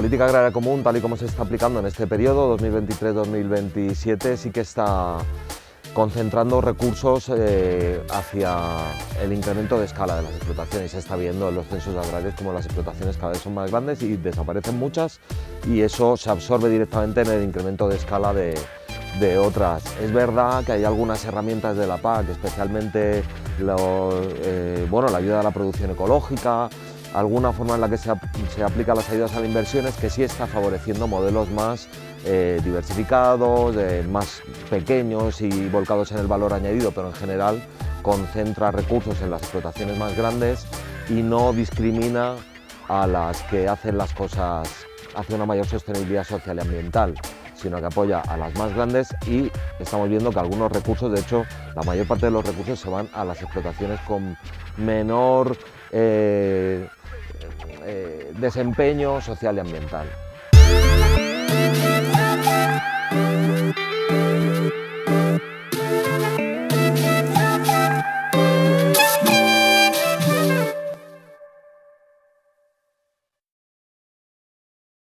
política agraria común, tal y como se está aplicando en este periodo 2023-2027, sí que está concentrando recursos hacia el incremento de escala de las explotaciones. Se está viendo en los censos agrarios como las explotaciones cada vez son más grandes y desaparecen muchas, y eso se absorbe directamente en el incremento de escala de otras. Es verdad que hay algunas herramientas de la PAC, especialmente la ayuda a la producción ecológica, alguna forma en la que se aplican las ayudas a las inversiones, que sí está favoreciendo modelos más diversificados, más pequeños y volcados en el valor añadido, pero en general concentra recursos en las explotaciones más grandes y no discrimina a las que hacen las cosas hacia una mayor sostenibilidad social y ambiental, sino que apoya a las más grandes, y estamos viendo que algunos recursos, de hecho, la mayor parte de los recursos se van a las explotaciones con menor desempeño social y ambiental.